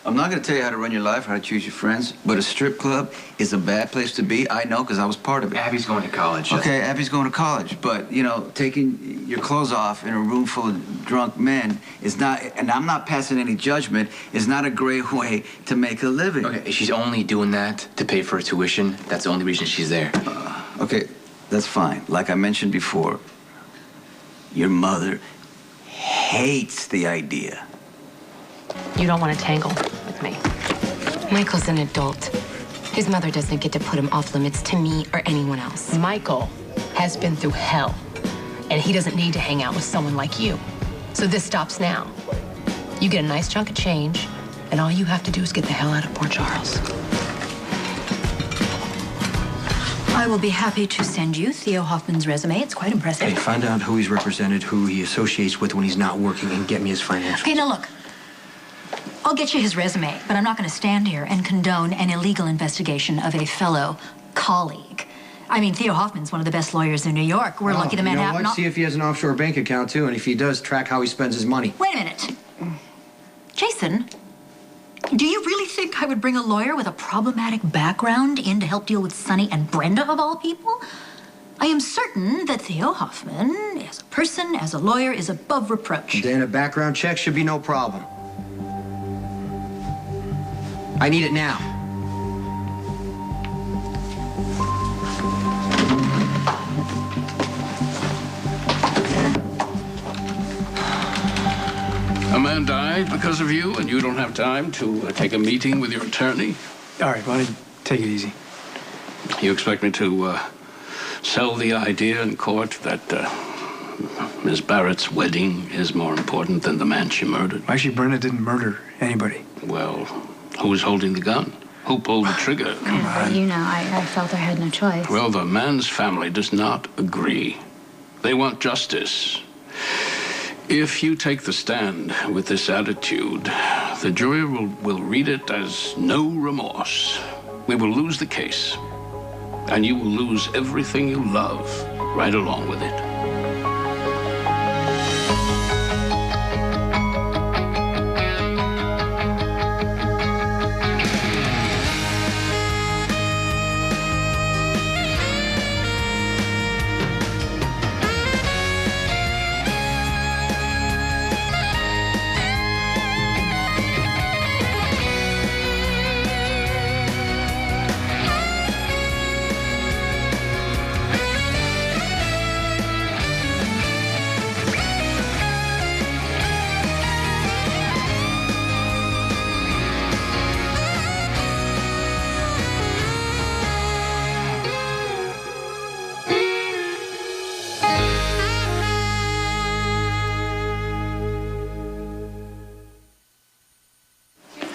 I'm not going to tell you how to run your life or how to choose your friends, but a strip club is a bad place to be. I know because I was part of it. Abby's going to college. Okay, Abby's going to college, but, you know, taking your clothes off in a room full of drunk men is not, and I'm not passing any judgment, is not a great way to make a living. Okay, she's only doing that to pay for her tuition. That's the only reason she's there. Okay, that's fine. Like I mentioned before, your mother hates the idea. You don't want to tangle with me. Michael's an adult. His mother doesn't get to put him off limits to me or anyone else. Michael has been through hell, and he doesn't need to hang out with someone like you. So this stops now. You get a nice chunk of change, and all you have to do is get the hell out of Port Charles. I will be happy to send you Theo Hoffman's resume. It's quite impressive. Hey, find out who he's represented, who he associates with when he's not working, and get me his financials. Okay, now look. I'll get you his resume, but I'm not going to stand here and condone an illegal investigation of a fellow colleague. I mean, Theo Hoffman's one of the best lawyers in New York. We're lucky the man happened. See if he has an offshore bank account, too, and if he does, track how he spends his money. Wait a minute. Jason, do you really think I would bring a lawyer with a problematic background in to help deal with Sonny and Brenda, of all people? I am certain that Theo Hoffman, as a person, as a lawyer, is above reproach. Then a background check should be no problem. I need it now. A man died because of you, and you don't have time to take a meeting with your attorney? All right, buddy, take it easy. You expect me to sell the idea in court that Miss Barrett's wedding is more important than the man she murdered? Actually, Brenda didn't murder anybody. Well, who was holding the gun? Who pulled the trigger? But you know, I felt I had no choice. Well, the man's family does not agree. They want justice. If you take the stand with this attitude, the jury will read it as no remorse. We will lose the case, and you will lose everything you love right along with it.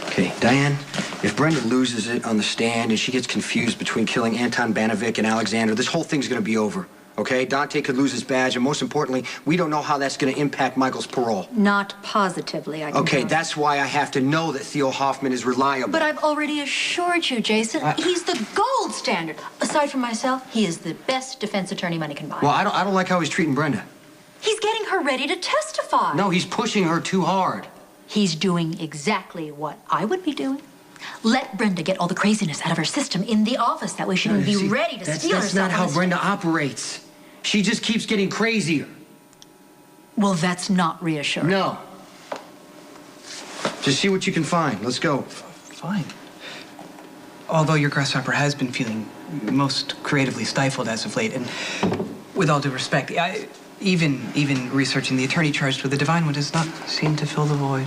Okay, Diane, if Brenda loses it on the stand and she gets confused between killing Anton Banovic and Alexander, this whole thing's gonna be over, okay? Dante could lose his badge, and most importantly, we don't know how that's gonna impact Michael's parole. Not positively, I can Okay, tell. that's why I have to know that Theo Hoffman is reliable. But I've already assured you, Jason, he's the gold standard. Aside from myself, he is the best defense attorney money can buy. Well, I don't like how he's treating Brenda. He's getting her ready to testify. No, he's pushing her too hard. He's doing exactly what I would be doing. Let Brenda get all the craziness out of her system in the office. That way she can be ready to steal herself. That's not how Brenda operates. She just keeps getting crazier. Well, that's not reassuring. No. Just see what you can find. Let's go. Fine. Although your grasshopper has been feeling most creatively stifled as of late, and with all due respect, even researching the attorney charged with the divine one does not seem to fill the void.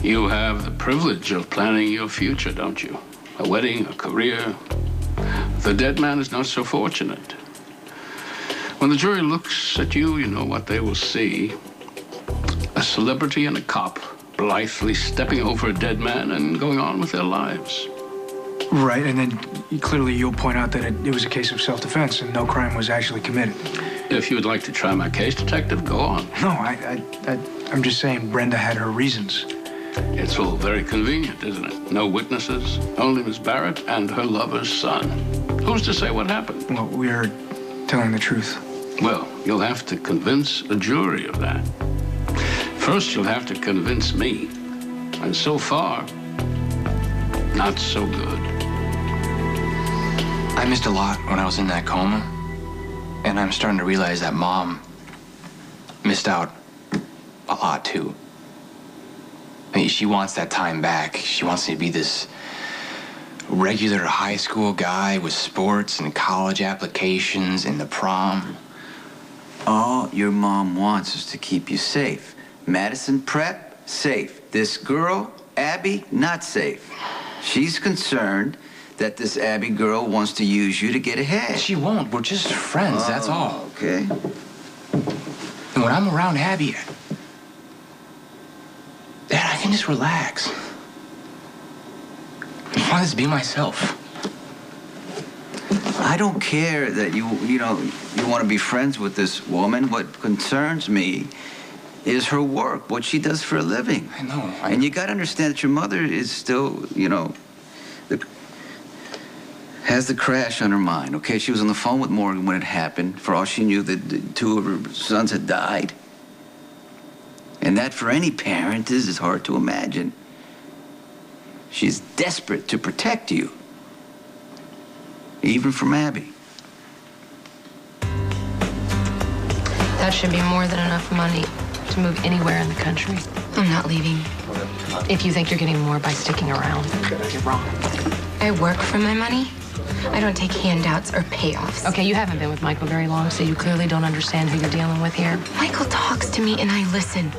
You have the privilege of planning your future, don't you? A wedding, a career. The dead man is not so fortunate. When the jury looks at you, you know what they will see. A celebrity and a cop blithely stepping over a dead man and going on with their lives. Right, and then clearly you'll point out that it was a case of self-defense and no crime was actually committed. If you would like to try my case, detective, go on. No, I'm just saying Brenda had her reasons. It's all very convenient, isn't it? No witnesses, only Miss Barrett and her lover's son. Who's to say what happened? Well, we're telling the truth. Well, you'll have to convince a jury of that. First, you'll have to convince me. And so far, not so good. I missed a lot when I was in that coma, and I'm starting to realize that Mom missed out a lot too. I mean, she wants that time back. She wants me to be this regular high school guy with sports and college applications and the prom. All your mom wants is to keep you safe. Madison Prep, safe. This girl, Abby, not safe. She's concerned that this Abby girl wants to use you to get ahead. She won't. We're just friends, that's all. Okay. And when I'm around Abby, Dad, I can just relax. I want to be myself. I don't care that you want to be friends with this woman. What concerns me is her work, what she does for a living. I know. And you got to understand that your mother is still, has the crash on her mind, okay? She was on the phone with Morgan when it happened. For all she knew, that 2 of her sons had died. And that, for any parent, is hard to imagine. She's desperate to protect you, even from Abby. That should be more than enough money to move anywhere in the country. I'm not leaving. If you think you're getting more by sticking around, you're wrong. I work for my money. I don't take handouts or payoffs. Okay, you haven't been with Michael very long, so you clearly don't understand who you're dealing with here. Michael talks to me and I listen.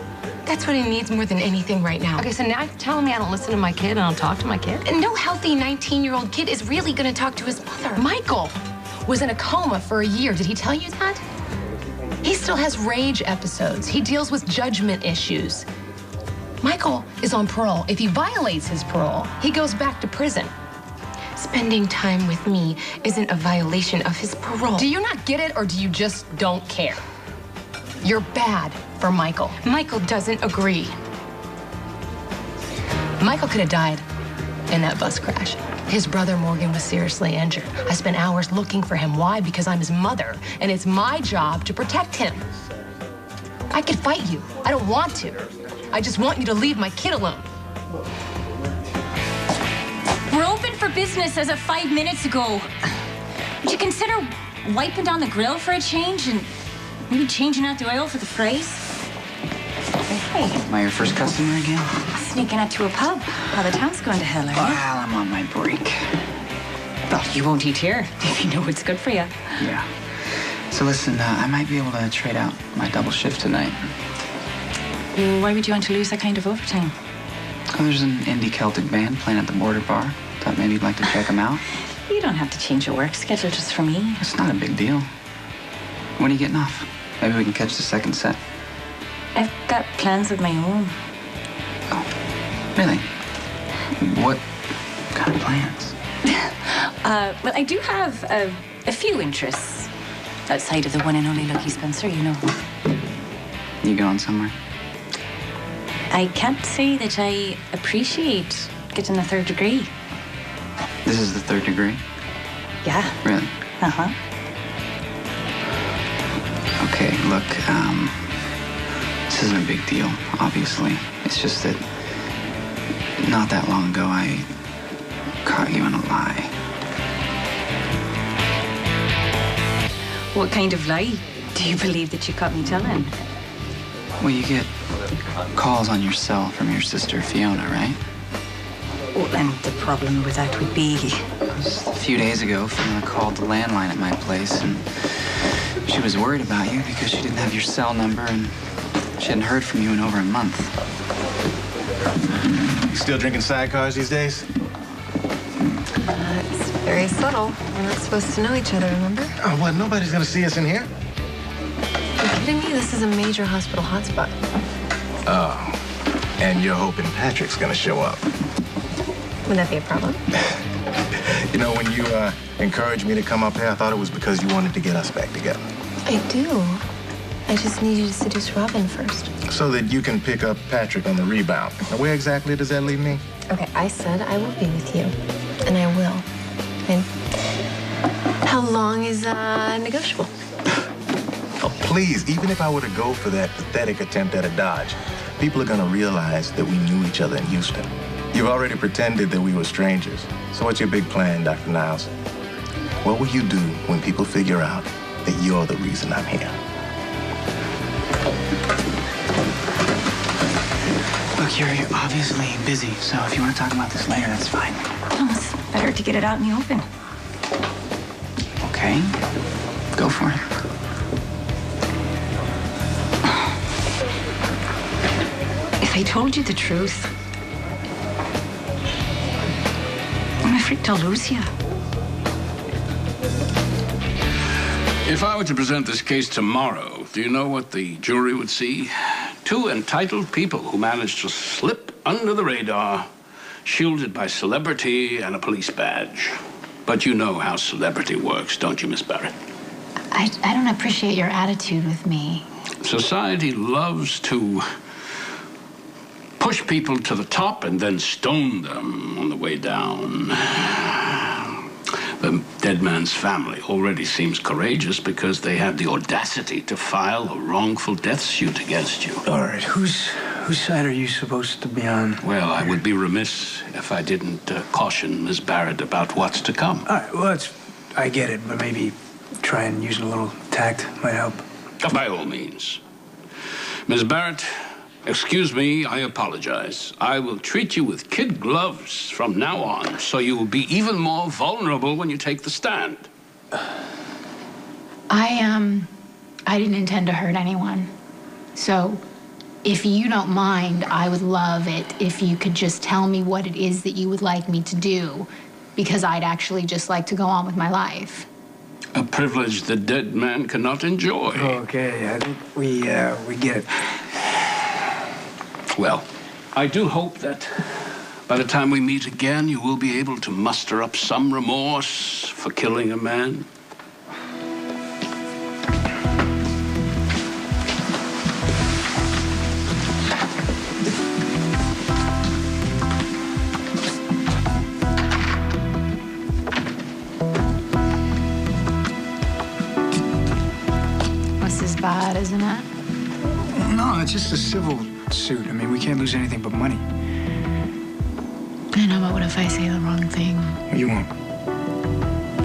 That's what he needs more than anything right now. Okay, so now you're telling me I don't listen to my kid and I don't talk to my kid? And no healthy 19-year-old kid is really gonna talk to his mother. Michael was in a coma for a year. Did he tell you that? He still has rage episodes. He deals with judgment issues. Michael is on parole. If he violates his parole, he goes back to prison. Spending time with me isn't a violation of his parole. Do you not get it, or do you just don't care? You're bad for Michael. Michael doesn't agree. Michael could have died in that bus crash. His brother Morgan was seriously injured. I spent hours looking for him. Why? Because I'm his mother, and it's my job to protect him. I could fight you. I don't want to. I just want you to leave my kid alone. We're open for business as of 5 minutes ago. Would you consider wiping down the grill for a change and maybe changing out the oil for the fries? Hey, Am I your first customer again? sneaking out to a pub while the town's going to hell, are you? Well, I'm on my break. Well, you won't eat here if you know it's good for you. Yeah. So listen, I might be able to trade out my double shift tonight. Why would you want to lose that kind of overtime? Oh, there's an indie Celtic band playing at the Border Bar. Thought maybe you'd like to check them out. You don't have to change your work schedule just for me. It's not a big deal. When are you getting off? Maybe we can catch the second set. I've got plans of my own. Oh, really? What kind of plans? Well, I do have a few interests outside of the one and only Lucky Spencer, you know. You going somewhere? I can't say that I appreciate getting a 3rd degree. This is the 3rd degree? Yeah. Really? Uh-huh. Okay, look, this isn't a big deal, obviously. It's just that not that long ago, I caught you in a lie. What kind of lie do you believe that you caught me telling? Well, you get calls on your cell from your sister, Fiona, right? Well, and the problem with that would be... Just a few days ago, Fiona called the landline at my place, and she was worried about you because she didn't have your cell number, and she hadn't heard from you in over a month. You still drinking sidecars these days? It's very subtle. We're not supposed to know each other, remember? Oh, what? Nobody's gonna see us in here? Are you kidding me? This is a major hospital hotspot. Oh, and you're hoping Patrick's gonna show up. Would that be a problem? You know, when you encouraged me to come up here, I thought it was because you wanted to get us back together. I do. I just need you to seduce Robin first. So that you can pick up Patrick on the rebound. Now, where exactly does that leave me? Okay, I said I will be with you. And I will. And how long is negotiable? Oh, please, even if I were to go for that pathetic attempt at a dodge, people are going to realize that we knew each other in Houston. You've already pretended that we were strangers. So what's your big plan, Dr. Niles? What will you do when people figure out that you're the reason I'm here? Look, you're obviously busy, so if you want to talk about this later, that's fine. Well, it's better to get it out in the open. Okay, go for it. If I told you the truth, I'm afraid to lose you. If I were to present this case tomorrow, do you know what the jury would see? Two entitled people who managed to slip under the radar, shielded by celebrity and a police badge. But you know how celebrity works, don't you, Miss Barrett? I don't appreciate your attitude with me. Society loves to push people to the top and then stone them on the way down. The dead man's family already seems courageous because they had the audacity to file a wrongful death suit against you. All right, whose side are you supposed to be on? Well, I would be remiss if I didn't caution Ms. Barrett about what's to come. All right, well, I get it, but maybe try and use a little tact might help. By all means. Ms. Barrett, excuse me, I apologize. I will treat you with kid gloves from now on, so you will be even more vulnerable when you take the stand. I didn't intend to hurt anyone. So, if you don't mind, I would love it if you could just tell me what it is that you would like me to do, because I'd actually just like to go on with my life. A privilege the dead man cannot enjoy. Okay, I think we get it. Well, I do hope that by the time we meet again, you will be able to muster up some remorse for killing a man. This is bad, isn't it? No, it's just a civil suit. I mean, we can't lose anything but money. I know, but what if I say the wrong thing? You won't.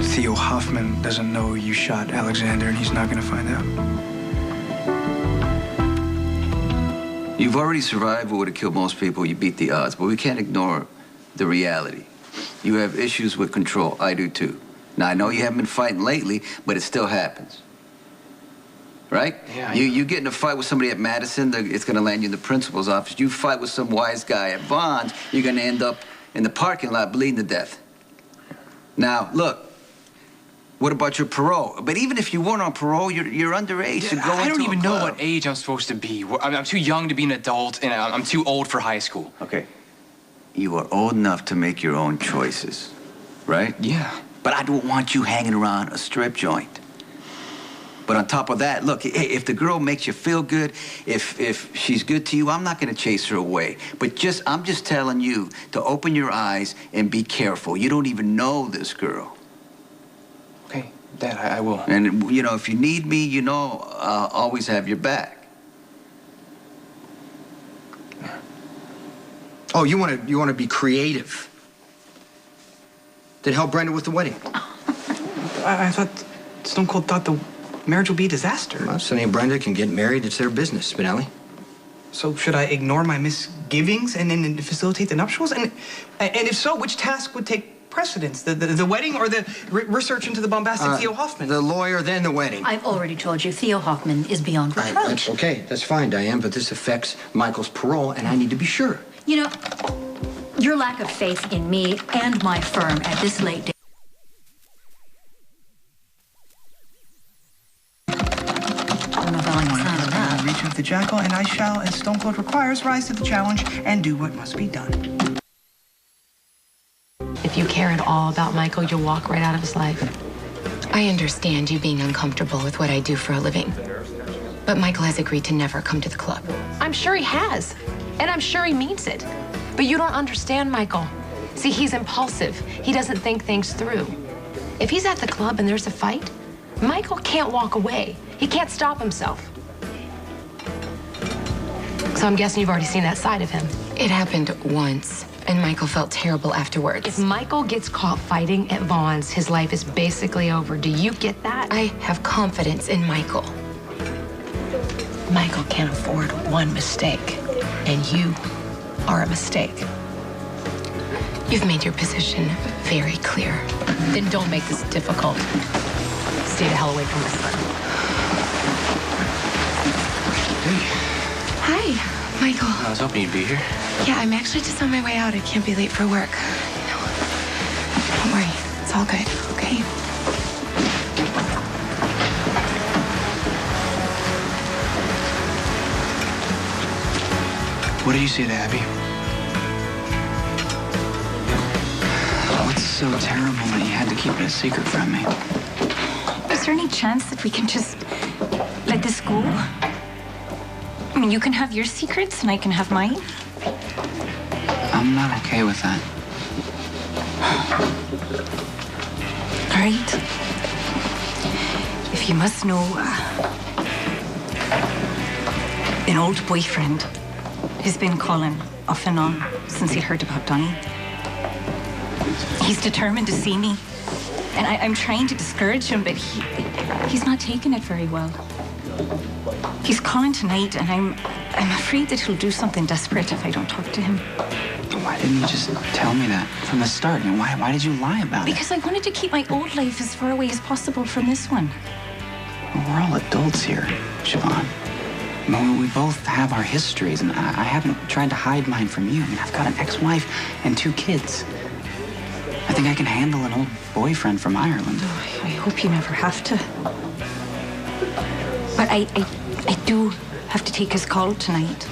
Theo Hoffman doesn't know you shot Alexander, and he's not going to find out. You've already survived what would have killed most people. You beat the odds, but we can't ignore the reality. You have issues with control. I do too. Now, I know you haven't been fighting lately, but it still happens. Right? Yeah. You get in a fight with somebody at Madison, it's going to land you in the principal's office. You fight with some wise guy at Vons, you're going to end up in the parking lot bleeding to death. Now, look, what about your parole? But even if you weren't on parole, you're underage to go I don't into even a know club. what age I'm supposed to be. I'm too young to be an adult, and I'm too old for high school. Okay. You are old enough to make your own choices, right? Yeah. But I don't want you hanging around a strip joint. But on top of that, look, if the girl makes you feel good, if she's good to you, I'm not going to chase her away. But I'm just telling you to open your eyes and be careful. You don't even know this girl. Okay, Dad, I will. And, you know, if you need me, you know I'll always have your back. Oh, you want to be creative? Then help Brenda with the wedding. I thought Stone Cold thought the marriage will be a disaster. Well, Sonny and Brenda can get married. It's their business, Spinelli. So should I ignore my misgivings and facilitate the nuptials? And if so, which task would take precedence? The wedding or the research into the bombastic Theo Hoffman? The lawyer, then the wedding. I've already told you, Theo Hoffman is beyond reproach. Okay, that's fine, Diane, but this affects Michael's parole, and I need to be sure. You know, your lack of faith in me and my firm at this late date. Reach with the jackal, and I shall, as Stone Cold requires, rise to the challenge and do what must be done. If you care at all about Michael, you'll walk right out of his life. I understand you being uncomfortable with what I do for a living. But Michael has agreed to never come to the club. I'm sure he has, and I'm sure he means it. But you don't understand Michael. See, he's impulsive. He doesn't think things through. If he's at the club and there's a fight, Michael can't walk away. He can't stop himself. So So I'm guessing you've already seen that side of him. It happened once, and Michael felt terrible afterwards. If Michael gets caught fighting at Vaughn's, his life is basically over. Do you get that? I have confidence in Michael. Michael can't afford one mistake, and you are a mistake. You've made your position very clear. Then don't make this difficult. Stay the hell away from my son. Hi, Michael. I was hoping you'd be here. Yeah, I'm actually just on my way out. I can't be late for work. No. Don't worry. It's all good, okay? What did you say to Abby? What's so terrible that you had to keep it a secret from me? Is there any chance that we can just let this go? I mean, you can have your secrets and I can have mine. I'm not okay with that. All right. If you must know, an old boyfriend has been calling off and on since he heard about Donnie. He's determined to see me. And I'm trying to discourage him, but he's not taking it very well. He's calling tonight, and I'm afraid that he'll do something desperate if I don't talk to him. Why didn't you just tell me that from the start? And why did you lie about it? Because I wanted to keep my old life as far away as possible from this one. We're all adults here, Siobhan. I mean, we both have our histories, and I haven't tried to hide mine from you. I mean, I've got an ex-wife and 2 kids. I think I can handle an old boyfriend from Ireland. Oh, I hope you never have to. But I do have to take his call tonight.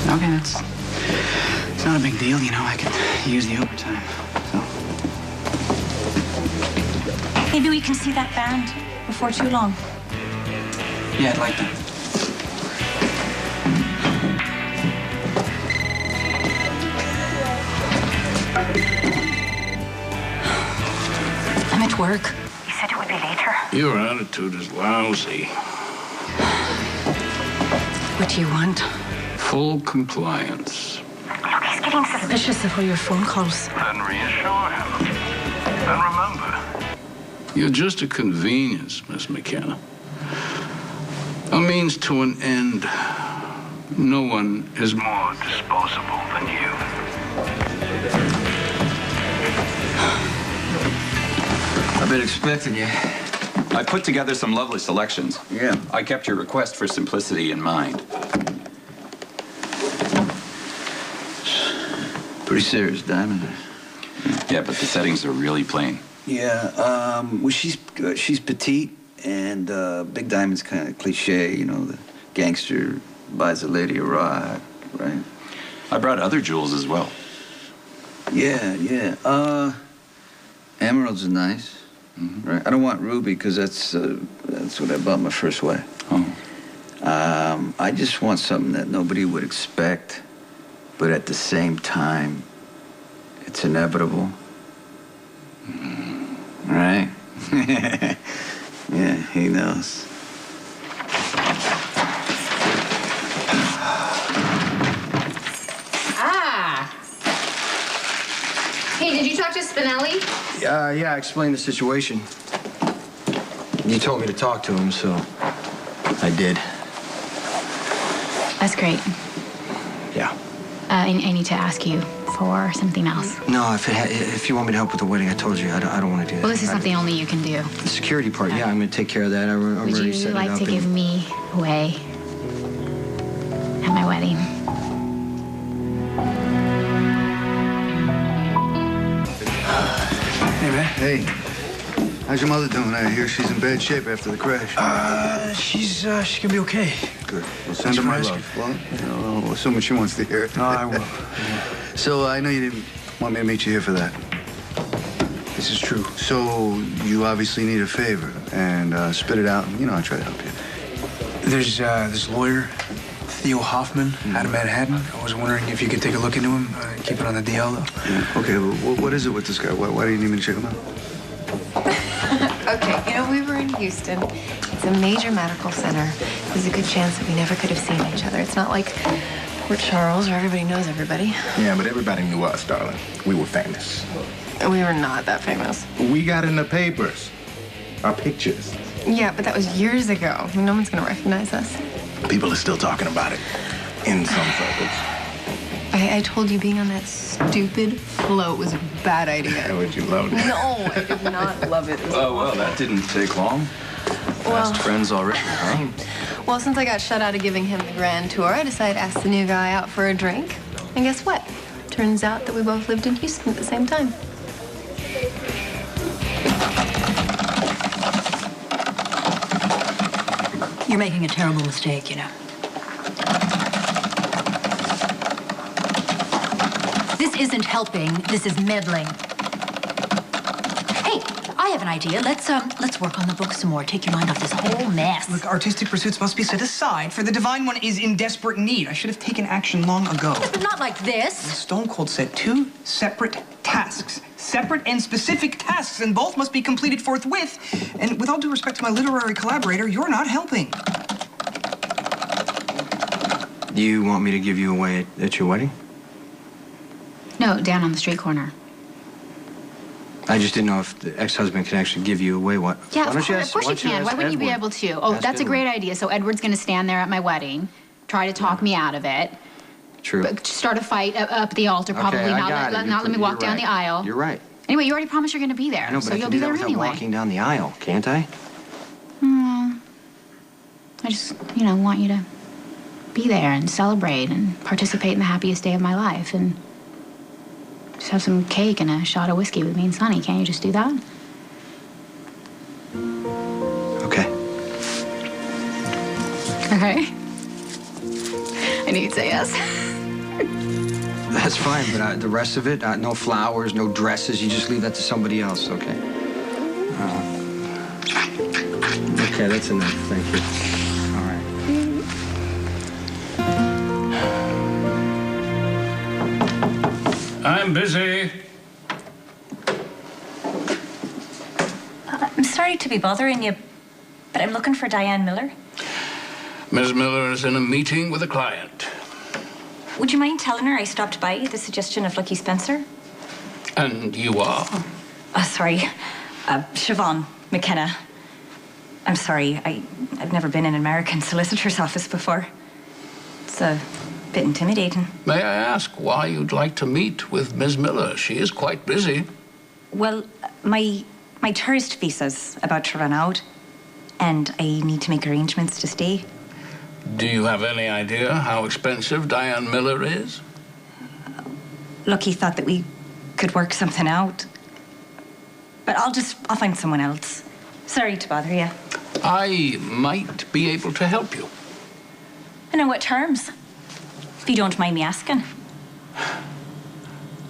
Okay, it's not a big deal, you know. I could use the overtime, so. Maybe we can see that band before too long. Yeah, I'd like that. I'm at work. He said it would be later. Your attitude is lousy. What do you want? Full compliance. Look, he's getting suspicious of all your phone calls. Then reassure him. And remember, you're just a convenience, Miss McKenna. A means to an end. No one is more disposable than you. I've been expecting you. I put together some lovely selections. Yeah. I kept your request for simplicity in mind. Pretty serious, Diamond. Yeah, but the settings are really plain. Yeah, well, she's petite, and Big Diamond's kind of cliche, you know, the gangster buys a lady a rock, right? I brought other jewels as well. Yeah. Emeralds are nice, right? I don't want ruby because that's what I bought my first wife. Oh. I just want something that nobody would expect, but at the same time, it's inevitable. Right? Yeah, he knows. Hey, did you talk to Spinelli? Yeah, I explained the situation. You told me to talk to him, so I did. That's great. Yeah. I need to ask you for something else. No, if you want me to help with the wedding, I told you, I don't want to do that. Well, this is something only you can do. The security part, yeah, I'm going to take care of that. I'm Would already you set it like up. to give me away at my wedding? Hey, man. Hey. How's your mother doing? I hear she's in bad shape after the crash. She's gonna be okay. Good. Well, send her my love. Well, I'll assume she wants to hear it. No, I will. So I know you didn't want me to meet you here for that. This is true. So you obviously need a favor, and spit it out, and, you know, I'll try to help you. There's this lawyer, Theo Hoffman, out of Manhattan. I was wondering if you could take a look into him, keep it on the DL, though. Yeah. Okay, well, what is it with this guy? Why do you need me to check him out? Okay, you know, we were in Houston. It's It's a major medical center. There's a good chance that we never could have seen each other. It's not like Port Charles where everybody knows everybody. Yeah, but everybody knew us, darling. We were famous. We were not that famous. We got in the papers. Our pictures. Yeah, but that was years ago. No one's gonna recognize us. People are still talking about it. In some circles. I told you being on that stupid float was a bad idea. Would you love it? No, I did not love it. It was Oh, well, that didn't take long. Fast friends already, huh? Well, since I got shut out of giving him the grand tour, I decided to ask the new guy out for a drink. And guess what? Turns out that we both lived in Houston at the same time. You're making a terrible mistake, you know. This isn't helping. This is meddling. Hey, I have an idea. Let's work on the book some more. Take your mind off this whole mess. Look, artistic pursuits must be set aside, for the divine one is in desperate need. I should have taken action long ago. But not like this. Stone Cold said 2 separate tasks. Separate and specific tasks, and both must be completed forthwith. And with all due respect to my literary collaborator, you're not helping. Do you want me to give you away at your wedding? No, down on the street corner. I just didn't know if the ex-husband can actually give you away. What? Yeah, Why don't you of course you ask can. Why wouldn't you be Edward? able to? Oh, Ask that's a Edward. great idea. So Edward's going to stand there at my wedding, try to talk me out of it. True. Start a fight up at the altar, probably. Okay, I not got it. not let me walk down the aisle. You're right. Anyway, you already promised you're going to be there, I know, but so I you'll can be do that there without anyway. walking down the aisle, can't I? I just, want you to be there and celebrate and participate in the happiest day of my life and just have some cake and a shot of whiskey with me and Sonny. Can't you just do that? Okay. Okay. I knew you'd say yes. That's fine, but the rest of it, no flowers, no dresses. You just leave that to somebody else, okay? Okay, that's enough. Thank you. All right. I'm busy. I'm sorry to be bothering you, but I'm looking for Diane Miller. Ms. Miller is in a meeting with a client. Would you mind telling her I stopped by at the suggestion of Lucky Spencer? And you are? Sorry. Siobhan McKenna. I'm sorry. I've never been in an American solicitor's office before. It's a bit intimidating. May I ask why you'd like to meet with Ms. Miller? She is quite busy. Well, my tourist visa's about to run out, and I need to make arrangements to stay. Do you have any idea how expensive Diane Miller is? Lucky thought that we could work something out. But I'll find someone else. Sorry to bother you. I might be able to help you. And on what terms? If you don't mind me asking.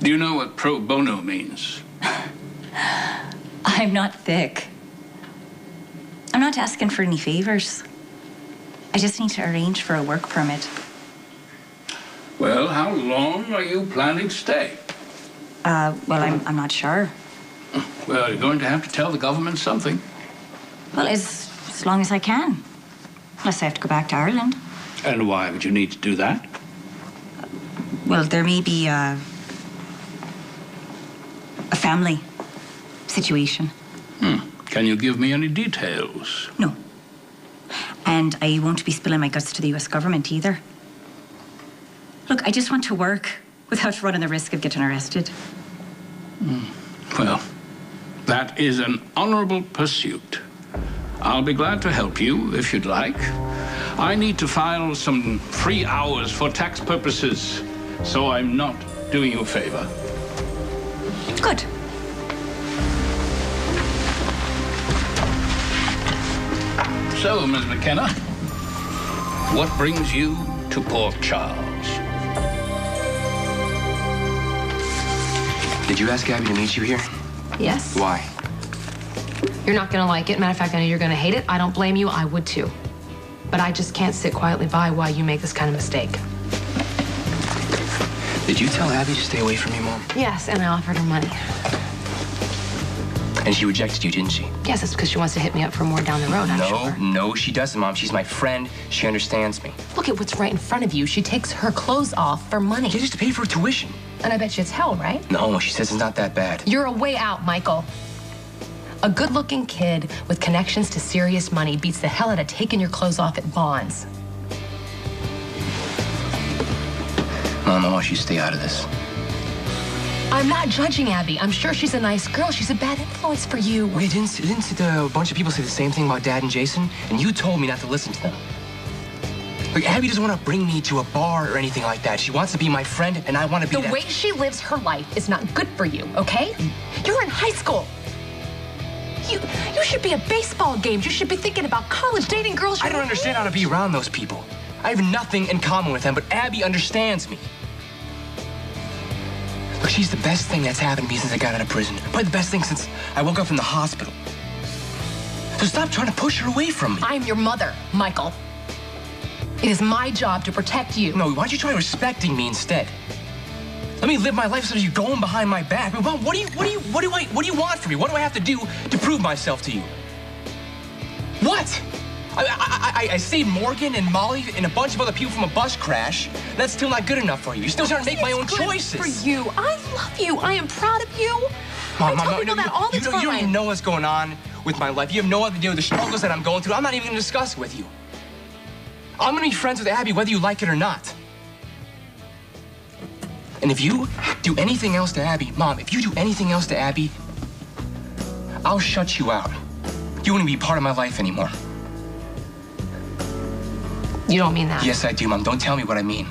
Do you know what pro bono means? I'm not thick. I'm not asking for any favors. I just need to arrange for a work permit. Well, how long are you planning to stay? Well, I'm not sure. Well, you're going to have to tell the government something. Well, as long as I can. Unless I have to go back to Ireland. And why would you need to do that? Well, there may be a family situation. Can you give me any details? No. And I won't be spilling my guts to the US government either. Look, I just want to work without running the risk of getting arrested. Well, that is an honorable pursuit. I'll be glad to help you if you'd like. I need to file some free hours for tax purposes, so I'm not doing you a favor. Good. So, Ms. McKenna, what brings you to Port Charles? Did you ask Abby to meet you here? Yes. Why? You're not gonna like it. Matter of fact, I know you're gonna hate it. I don't blame you. I would too. But I just can't sit quietly by while you make this kind of mistake. Did you tell Abby to stay away from me, Mom? Yes, and I offered her money. And she rejected you, didn't she? Yes, it's because she wants to hit me up for more down the road, I'm sure. No, she doesn't, Mom. She's my friend. She understands me. Look at what's right in front of you. She takes her clothes off for money. Yeah, just to pay for her tuition. And I bet you it's hell, right? No, she says it's not that bad. You're a way out, Michael. A good-looking kid with connections to serious money beats the hell out of taking your clothes off at Bonds. Mom, I want you to stay out of this. I'm not judging Abby. I'm sure she's a nice girl. She's a bad influence for you. Wait, didn't a bunch of people say the same thing about Dad and Jason? And you told me not to listen to them. Like, Abby doesn't want to bring me to a bar or anything like that. She wants to be my friend, and I want to be The way she lives her life is not good for you, okay? You're in high school. You should be at baseball games. You should be thinking about college, dating girls. I don't understand how to be around those people. I have nothing in common with them, but Abby understands me. Look, she's the best thing that's happened to me since I got out of prison. Probably the best thing since I woke up from the hospital. So stop trying to push her away from me. I'm your mother, Michael. It is my job to protect you. No, why don't you try respecting me instead? Let me live my life instead of you going behind my back. Mom, what do you want from me? What do I have to do to prove myself to you? What? I saved Morgan and Molly and a bunch of other people from a bus crash. That's still not good enough for you. You're still trying to make my own choices. For you, I love you. I am proud of you. Mom, I tell people that all the time. You don't even know what's going on with my life. You have no idea the struggles that I'm going through. I'm not even going to discuss it with you. I'm going to be friends with Abby whether you like it or not. And if you do anything else to Abby, Mom, if you do anything else to Abby, I'll shut you out. You wouldn't be part of my life anymore. You don't mean that. Yes, I do, Mom. Don't tell me what I mean.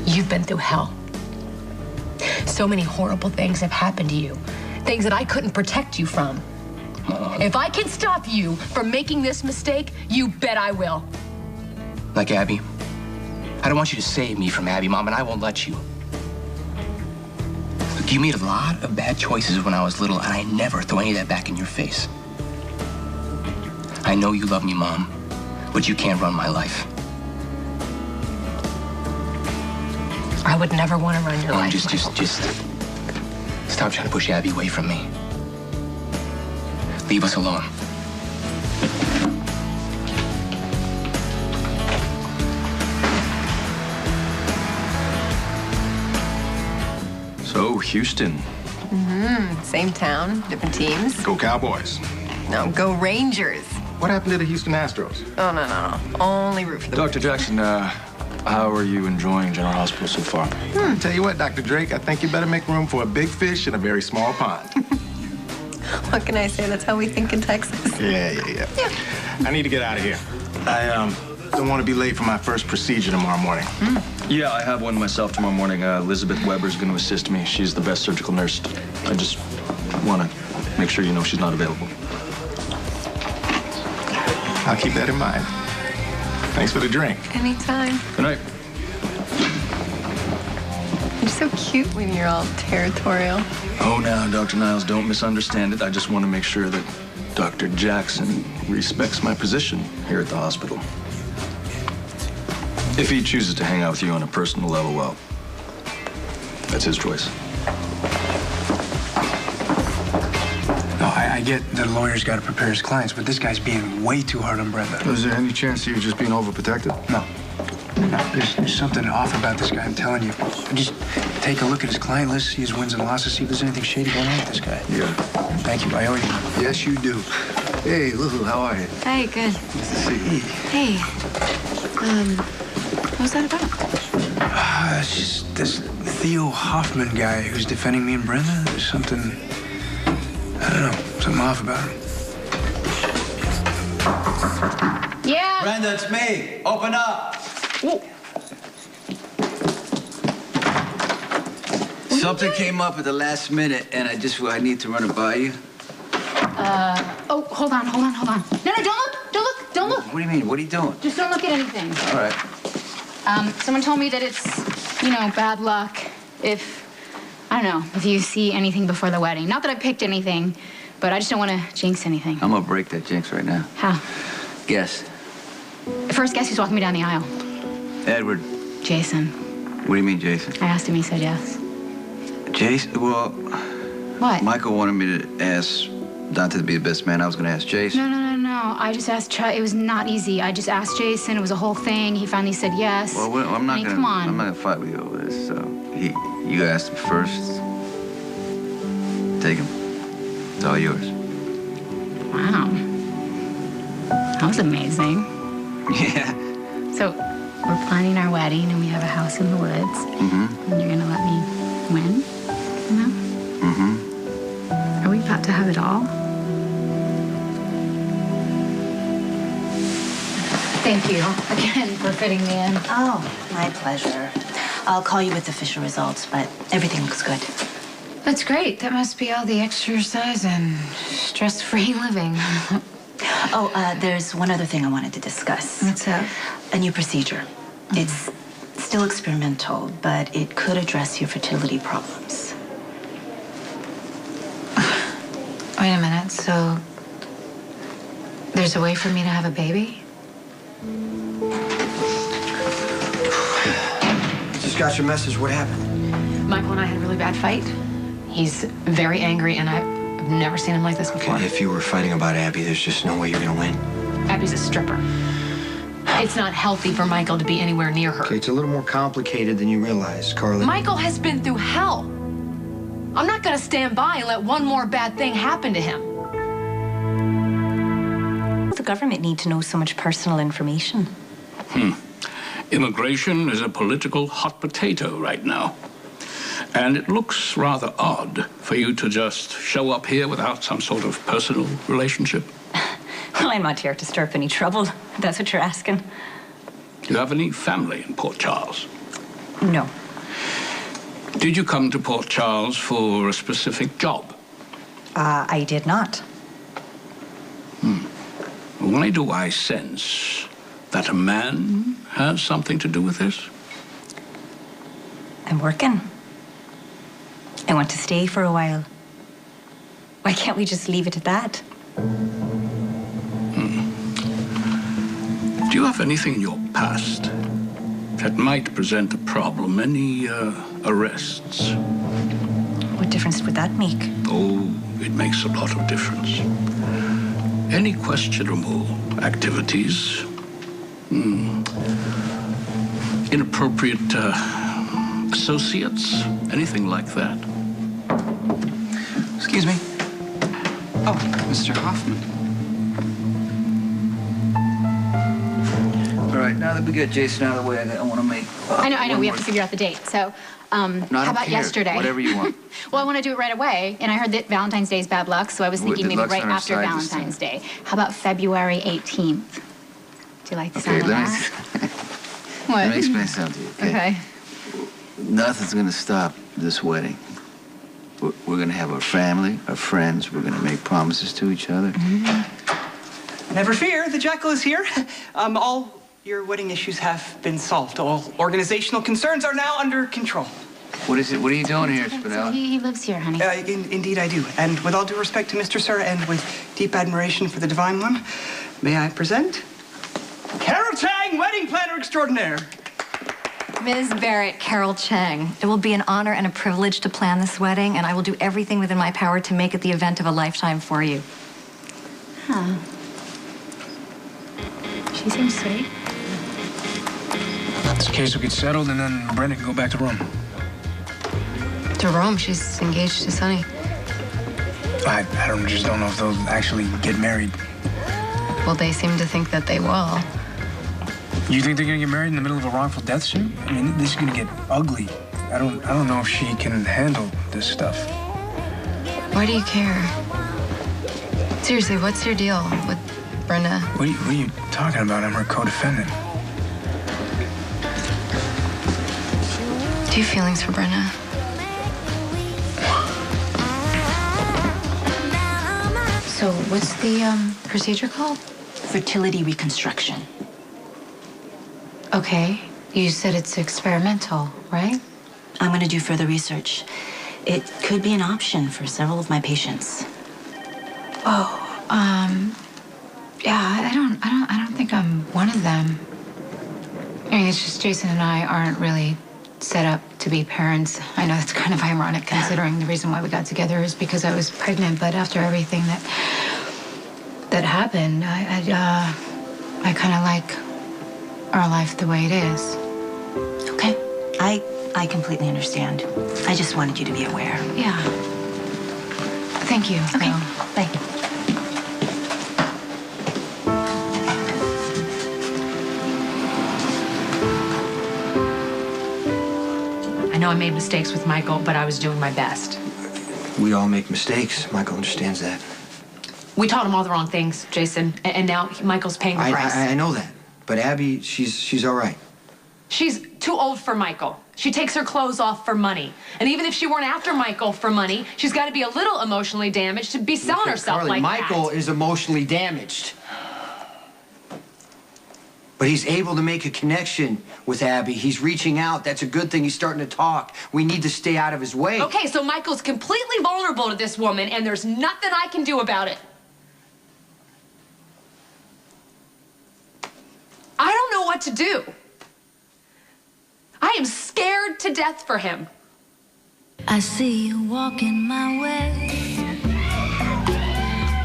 You've been through hell. So many horrible things have happened to you. Things that I couldn't protect you from. Mom. If I can stop you from making this mistake, you bet I will. Like Abby? I don't want you to save me from Abby, Mom, and I won't let you. Look, you made a lot of bad choices when I was little, and I never throw any of that back in your face. I know you love me, Mom, but you can't run my life. I would never want to run your life. Just stop trying to push Abby away from me. Leave us alone. So, Houston. Same town, different teams. Go Cowboys. No, go Rangers. What happened to the Houston Astros? Oh, no. Only root for the Dr. Jackson, how are you enjoying General Hospital so far? Tell you what, Dr. Drake, I think you better make room for a big fish in a very small pond. What can I say? That's how we think in Texas. Yeah. I need to get out of here. I don't want to be late for my first procedure tomorrow morning. Yeah, I have one myself tomorrow morning. Elizabeth Weber's going to assist me. She's the best surgical nurse. I just want to make sure you know she's not available. I'll keep that in mind. Thanks for the drink. Anytime. Good night. You're so cute when you're all territorial. Oh, now, Dr. Niles, don't misunderstand it. I just want to make sure that Dr. Jackson respects my position here at the hospital. If he chooses to hang out with you on a personal level, well, that's his choice. No, I get that a lawyer's got to prepare his clients, but this guy's being way too hard on Brenda. Is there any chance he was just being overprotective? No. There's something off about this guy, I'm telling you. Just take a look at his client list, see his wins and losses, see if there's anything shady going on with this guy. Yeah. Thank you. I owe you. Yes, you do. Hey, Lulu, how are you? Hey, good. Nice to see you. Hey. What was that about? It's just this Theo Hoffman guy who's defending me and Brenda. There's something, I don't know, something off about him. Yeah. Brenda, it's me. Open up. Whoa. Something came up at the last minute, and I need to run it by you. Oh, hold on. No, don't look. What do you mean? What are you doing? Just don't look at anything. All right. Someone told me that it's, bad luck if you see anything before the wedding. Not that I picked anything, but I just don't want to jinx anything. I'm gonna break that jinx right now. How? Guess. First, guess who's walking me down the aisle? Edward. Jason. What do you mean, Jason? I asked him, he said yes. Jason? Well, What? Michael wanted me to ask Dante to be the best man. I was going to ask Jason. No. I just asked It was not easy. I just asked Jason. It was a whole thing. He finally said yes. Well, I'm not Come on. I'm not gonna fight with you over this. So you asked him first. Take him. It's all yours. Wow. That was amazing. Yeah. So we're planning our wedding, and we have a house in the woods. Mm-hmm. And you're gonna let me win? You know? Mm-hmm. Are we about to have it all? Thank you again for fitting me in. Oh, my pleasure. I'll call you with official results, but everything looks good. That's great. That must be all the exercise and stress-free living. There's one other thing I wanted to discuss. What's up? A new procedure. It's still experimental, but it could address your fertility problems. Wait a minute. So there's a way for me to have a baby? Just got your message. What happened? Michael and I had a really bad fight. He's very angry, and I've never seen him like this before. Okay, if you were fighting about Abby, there's just no way you're gonna win. Abby's a stripper. It's not healthy for Michael to be anywhere near her. Okay, it's a little more complicated than you realize, Carly. Michael has been through hell. I'm not gonna stand by and let one more bad thing happen to him. The government need to know so much personal information. Immigration is a political hot potato right now. And it looks rather odd for you to just show up here without some sort of personal relationship. Well, I'm not here to stir up any trouble. That's what you're asking. Do you have any family in Port Charles? No. Did you come to Port Charles for a specific job? I did not. Why do I sense that a man has something to do with this? I'm working. I want to stay for a while. Why can't we just leave it at that? Do you have anything in your past that might present a problem? Any arrests? What difference would that make? Oh, it makes a lot of difference. Any questionable activities? Inappropriate associates? Anything like that? Excuse me. Oh, Mr. Hoffman. All right, now that we got Jason out of the way, I want to make... I know. We have to figure out the date. So, No, I how don't about care. yesterday? Whatever you want. Well, I want to do it right away, and I heard that Valentine's Day is bad luck, so I was thinking The maybe luck's right on our after side this Valentine's Day. How about February 18th? Do you like the Okay, sound of let that? me What? explain something to you, okay? Okay. Nothing's going to stop this wedding. We're going to have our family, our friends. We're going to make promises to each other. Never fear, the Jackal is here. All your wedding issues have been solved. All organizational concerns are now under control. What is it? What are you doing here, Spinella? He lives here, honey. Indeed I do. And with all due respect to Mr. Sir and with deep admiration for the Divine One, may I present Carol Chang, wedding planner extraordinaire. Ms. Barrett, Carol Chang. It will be an honor and a privilege to plan this wedding, and I will do everything within my power to make it the event of a lifetime for you. Huh. She seems sweet. This case will get settled, and then Brenda can go back to Rome. To Rome, she's engaged to Sonny. I just don't know if they'll actually get married. Well, they seem to think that they will. You think they're gonna get married in the middle of a wrongful death suit? I mean, this is gonna get ugly. I don't know if she can handle this stuff. Why do you care? Seriously, what's your deal with Brenda? What are you talking about? I'm her co-defendant. Do you have feelings for Brenda? So what's the procedure called? Fertility reconstruction. Okay. You said it's experimental, right? I'm going to do further research. It could be an option for several of my patients. Oh, yeah, I don't think I'm one of them. I mean, it's just Jason and I aren't really set up to be parents. I know it's kind of ironic considering the reason why we got together is because I was pregnant, but after everything that happened, I kind of like our life the way it is. Okay. I completely understand. I just wanted you to be aware. Yeah. Thank you. Okay. Bye. I know I made mistakes with Michael, but I was doing my best. We all make mistakes. Michael understands that. We taught him all the wrong things, Jason, and now Michael's paying the price. I know that. But Abby, she's all right. She's too old for Michael. She takes her clothes off for money. And even if she weren't after Michael for money, she's got to be a little emotionally damaged to be selling herself Carly, like Michael that. is emotionally damaged. But he's able to make a connection with Abby. He's reaching out. That's a good thing. He's starting to talk. We need to stay out of his way. Okay, so Michael's completely vulnerable to this woman, and there's nothing I can do about it. I don't know what to do. I am scared to death for him. I see you walking my way,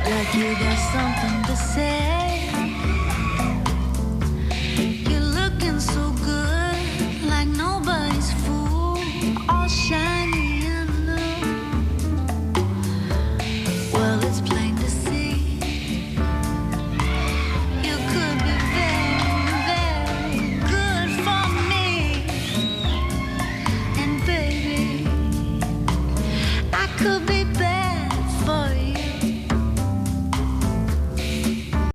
like you got something to say.